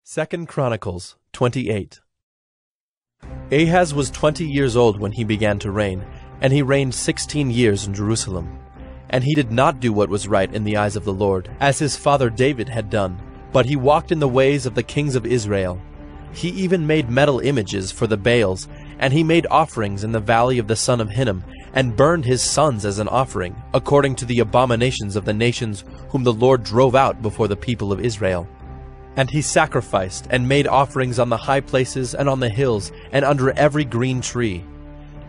2 Chronicles 28. Ahaz was 20 years old when he began to reign, and he reigned 16 years in Jerusalem. And he did not do what was right in the eyes of the Lord, as his father David had done, but he walked in the ways of the kings of Israel. He even made metal images for the Baals, and he made offerings in the valley of the son of Hinnom, and burned his sons as an offering, according to the abominations of the nations whom the Lord drove out before the people of Israel. And he sacrificed and made offerings on the high places and on the hills and under every green tree.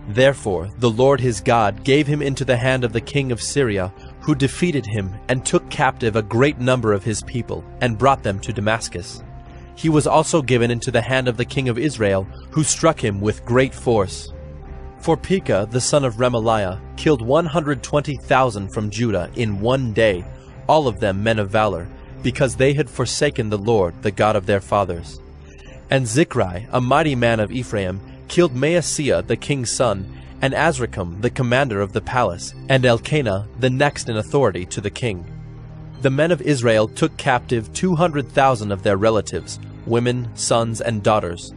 Therefore the Lord his God gave him into the hand of the king of Syria, who defeated him and took captive a great number of his people and brought them to Damascus. He was also given into the hand of the king of Israel, who struck him with great force. For Pika the son of Remalya killed 120,000 from Judah in one day, all of them men of valor, because they had forsaken the Lord, the God of their fathers. And Zikrai, a mighty man of Ephraim, killed maasiya the king's son, and Azrikam the commander of the palace, and Cana the next in authority to the king. The men of Israel took captive 200,000 of their relatives, women, sons, and daughters.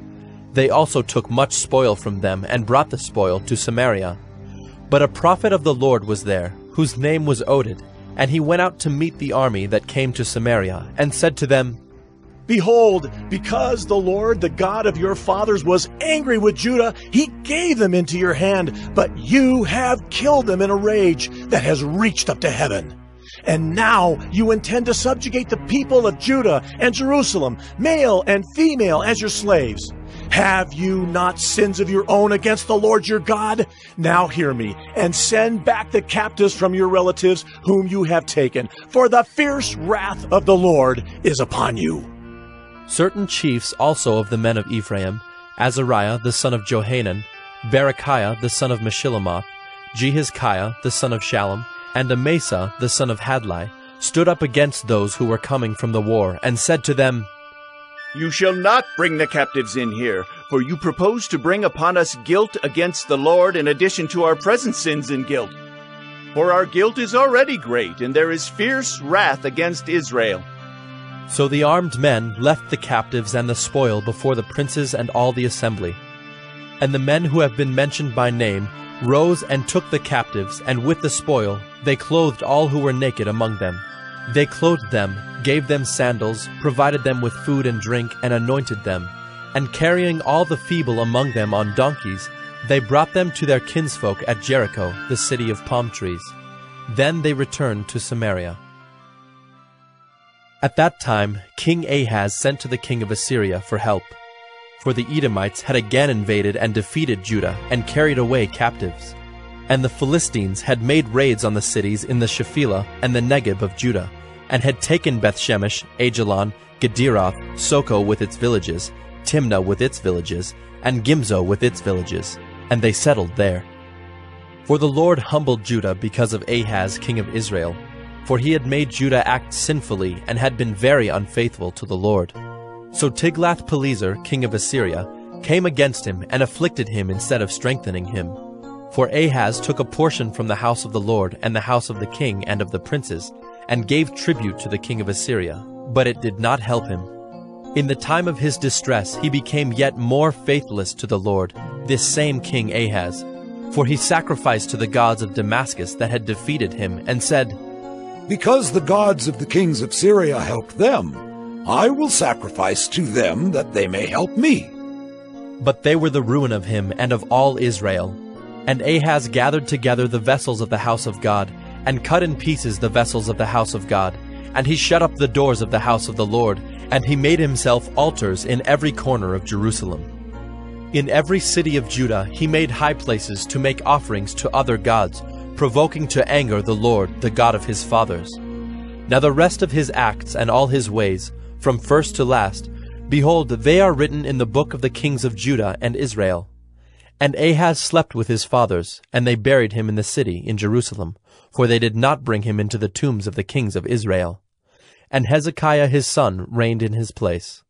They also took much spoil from them and brought the spoil to Samaria. But a prophet of the Lord was there, whose name was Oded, and he went out to meet the army that came to Samaria, and said to them, Behold, because the Lord, the God of your fathers, was angry with Judah, he gave them into your hand, but you have killed them in a rage that has reached up to heaven. And now you intend to subjugate the people of Judah and Jerusalem, male and female, as your slaves. Have you not sins of your own against the Lord your God? Now hear me, and send back the captives from your relatives whom you have taken, for the fierce wrath of the Lord is upon you. Certain chiefs also of the men of Ephraim, Azariah the son of Johanan, Berechiah the son of Meshillemoth, Jehizkiah the son of Shallum, and Amasa the son of Hadlai, stood up against those who were coming from the war, and said to them, You shall not bring the captives in here, for you propose to bring upon us guilt against the Lord in addition to our present sins and guilt. For our guilt is already great, and there is fierce wrath against Israel. So the armed men left the captives and the spoil before the princes and all the assembly. And the men who have been mentioned by name rose and took the captives, and with the spoil they clothed all who were naked among them. They clothed them, gave them sandals, provided them with food and drink, and anointed them. And carrying all the feeble among them on donkeys, they brought them to their kinsfolk at Jericho, the city of palm trees. Then they returned to Samaria. At that time King Ahaz sent to the king of Assyria for help, for the Edomites had again invaded and defeated Judah and carried away captives. And the Philistines had made raids on the cities in the Shephelah and the Negeb of Judah, and had taken Beth-Shemesh, Ajilan, Gadirath, Soko with its villages, Timnah with its villages, and Gimzo with its villages, and they settled there. For the Lord humbled Judah because of Ahaz king of Israel, for he had made Judah act sinfully and had been very unfaithful to the Lord. So Tiglath-Pileser king of Assyria came against him and afflicted him instead of strengthening him. For Ahaz took a portion from the house of the Lord and the house of the king and of the princes, and gave tribute to the king of Assyria, but it did not help him. In the time of his distress he became yet more faithless to the Lord, this same king Ahaz. For he sacrificed to the gods of Damascus that had defeated him, and said, Because the gods of the kings of Syria helped them, I will sacrifice to them that they may help me. But they were the ruin of him and of all Israel. And Ahaz gathered together the vessels of the house of God, and cut in pieces the vessels of the house of God. And he shut up the doors of the house of the Lord, and he made himself altars in every corner of Jerusalem. In every city of Judah he made high places to make offerings to other gods, provoking to anger the Lord, the God of his fathers. Now the rest of his acts and all his ways, from first to last, behold, they are written in the book of the kings of Judah and Israel. And Ahaz slept with his fathers, and they buried him in the city in Jerusalem, for they did not bring him into the tombs of the kings of Israel. And Hezekiah his son reigned in his place.